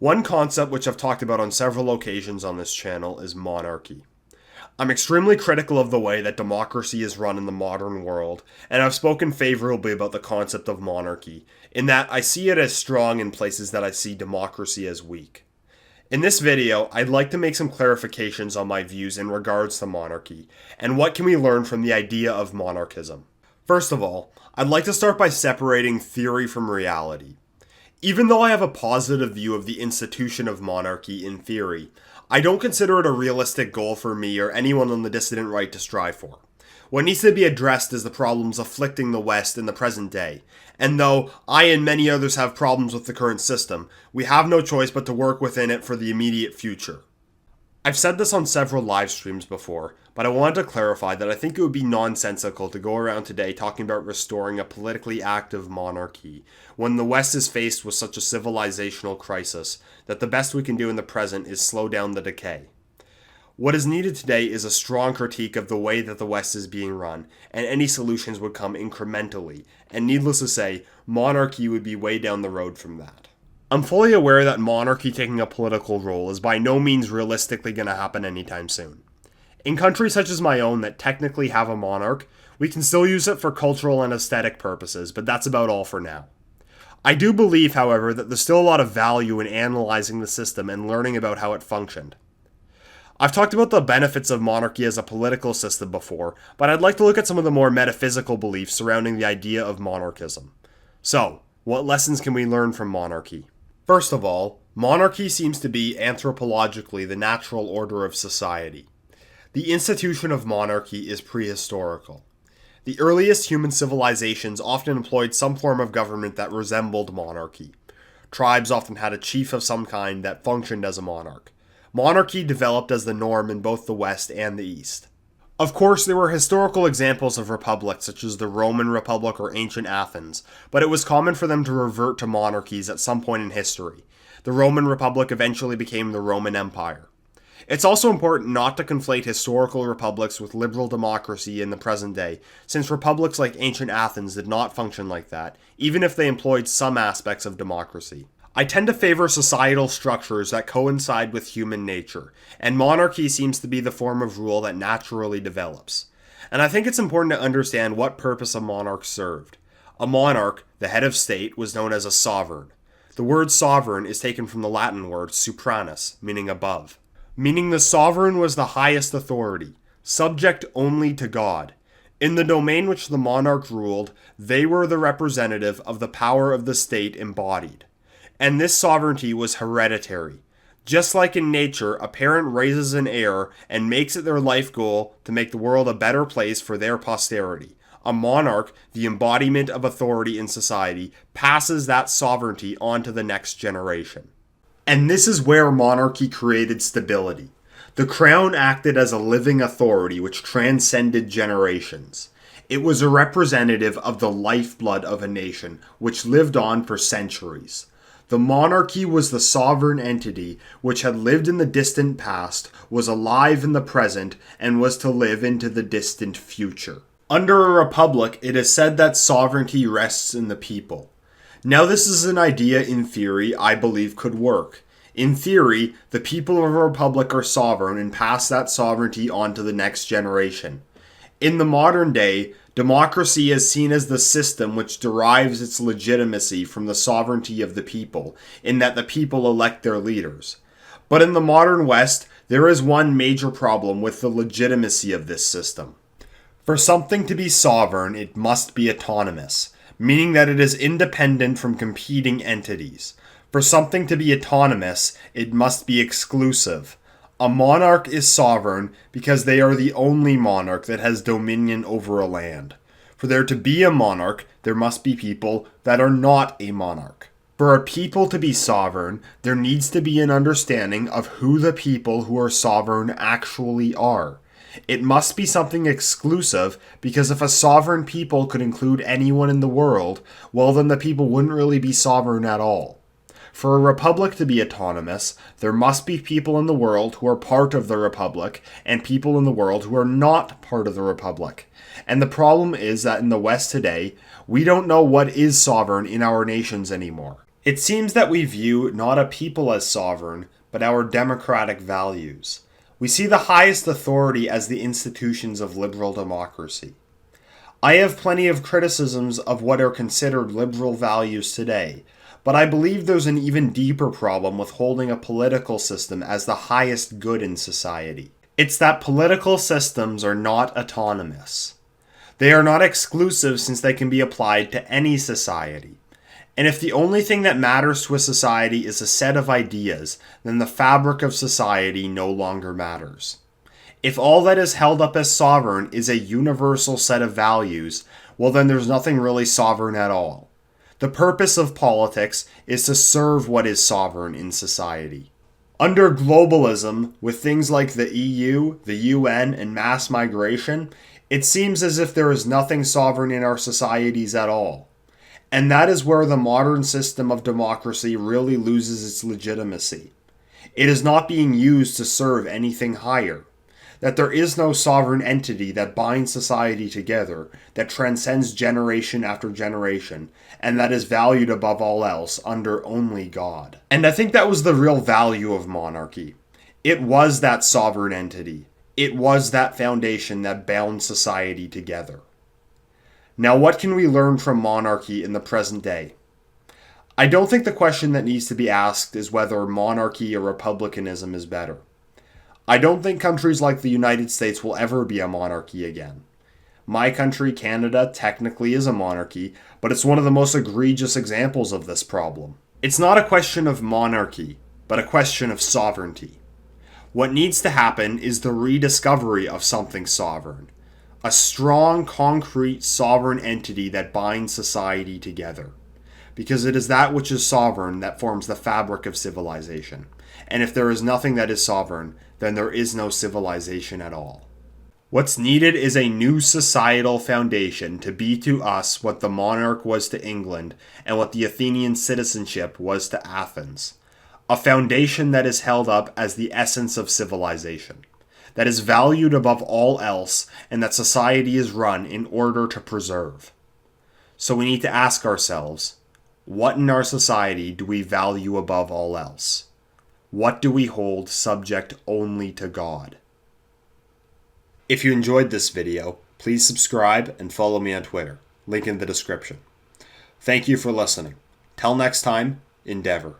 One concept which I've talked about on several occasions on this channel is monarchy. I'm extremely critical of the way that democracy is run in the modern world, and I've spoken favorably about the concept of monarchy, in that I see it as strong in places that I see democracy as weak. In this video, I'd like to make some clarifications on my views in regards to monarchy, and what can we learn from the idea of monarchism. First of all, I'd like to start by separating theory from reality. Even though I have a positive view of the institution of monarchy in theory, I don't consider it a realistic goal for me or anyone on the dissident right to strive for. What needs to be addressed is the problems afflicting the West in the present day, and though I and many others have problems with the current system, we have no choice but to work within it for the immediate future. I've said this on several live streams before, but I wanted to clarify that I think it would be nonsensical to go around today talking about restoring a politically active monarchy when the West is faced with such a civilizational crisis that the best we can do in the present is slow down the decay. What is needed today is a strong critique of the way that the West is being run, and any solutions would come incrementally, and needless to say, monarchy would be way down the road from that. I'm fully aware that monarchy taking a political role is by no means realistically going to happen anytime soon. In countries such as my own that technically have a monarch, we can still use it for cultural and aesthetic purposes, but that's about all for now. I do believe, however, that there's still a lot of value in analyzing the system and learning about how it functioned. I've talked about the benefits of monarchy as a political system before, but I'd like to look at some of the more metaphysical beliefs surrounding the idea of monarchism. So, what lessons can we learn from monarchy? First of all, monarchy seems to be anthropologically the natural order of society. The institution of monarchy is prehistorical. The earliest human civilizations often employed some form of government that resembled monarchy. Tribes often had a chief of some kind that functioned as a monarch. Monarchy developed as the norm in both the West and the East. Of course, there were historical examples of republics such as the Roman Republic or ancient Athens, but it was common for them to revert to monarchies at some point in history. The Roman Republic eventually became the Roman Empire. It's also important not to conflate historical republics with liberal democracy in the present day, since republics like ancient Athens did not function like that, even if they employed some aspects of democracy. I tend to favor societal structures that coincide with human nature, and monarchy seems to be the form of rule that naturally develops. And I think it's important to understand what purpose a monarch served. A monarch, the head of state, was known as a sovereign. The word sovereign is taken from the Latin word supranus, meaning above. Meaning the sovereign was the highest authority, subject only to God. In the domain which the monarch ruled, they were the representative of the power of the state embodied. And this sovereignty was hereditary. Just like in nature, a parent raises an heir and makes it their life goal to make the world a better place for their posterity. A monarch, the embodiment of authority in society, passes that sovereignty on to the next generation. And this is where monarchy created stability. The crown acted as a living authority which transcended generations. It was a representative of the lifeblood of a nation, which lived on for centuries. The monarchy was the sovereign entity which had lived in the distant past, was alive in the present, and was to live into the distant future. Under a republic, it is said that sovereignty rests in the people. Now this is an idea in theory I believe could work. In theory, the people of a republic are sovereign and pass that sovereignty on to the next generation. In the modern day, democracy is seen as the system which derives its legitimacy from the sovereignty of the people, in that the people elect their leaders. But in the modern West, there is one major problem with the legitimacy of this system. For something to be sovereign, it must be autonomous, meaning that it is independent from competing entities. For something to be autonomous, it must be exclusive. A monarch is sovereign because they are the only monarch that has dominion over a land. For there to be a monarch, there must be people that are not a monarch. For a people to be sovereign, there needs to be an understanding of who the people who are sovereign actually are. It must be something exclusive, because if a sovereign people could include anyone in the world, well then the people wouldn't really be sovereign at all. For a republic to be autonomous, there must be people in the world who are part of the republic, and people in the world who are not part of the republic. And the problem is that in the West today, we don't know what is sovereign in our nations anymore. It seems that we view not a people as sovereign, but our democratic values. We see the highest authority as the institutions of liberal democracy. I have plenty of criticisms of what are considered liberal values today, but I believe there's an even deeper problem with holding a political system as the highest good in society. It's that political systems are not autonomous. They are not exclusive since they can be applied to any society. And if the only thing that matters to a society is a set of ideas, then the fabric of society no longer matters. If all that is held up as sovereign is a universal set of values, well then there's nothing really sovereign at all. The purpose of politics is to serve what is sovereign in society. Under globalism, with things like the EU, the UN, and mass migration, it seems as if there is nothing sovereign in our societies at all. And that is where the modern system of democracy really loses its legitimacy. It is not being used to serve anything higher. That there is no sovereign entity that binds society together, that transcends generation after generation, and that is valued above all else under only God. And I think that was the real value of monarchy. It was that sovereign entity. It was that foundation that bound society together. Now, what can we learn from monarchy in the present day? I don't think the question that needs to be asked is whether monarchy or republicanism is better. I don't think countries like the United States will ever be a monarchy again. My country, Canada, technically is a monarchy, but it's one of the most egregious examples of this problem. It's not a question of monarchy, but a question of sovereignty. What needs to happen is the rediscovery of something sovereign. A strong, concrete, sovereign entity that binds society together. Because it is that which is sovereign that forms the fabric of civilization. And if there is nothing that is sovereign, then there is no civilization at all. What's needed is a new societal foundation to be to us what the monarch was to England and what the Athenian citizenship was to Athens. A foundation that is held up as the essence of civilization, that is valued above all else, and that society is run in order to preserve. So we need to ask ourselves, what in our society do we value above all else? What do we hold subject only to God? If you enjoyed this video, please subscribe and follow me on Twitter. Link in the description. Thank you for listening. Till next time, endeavor.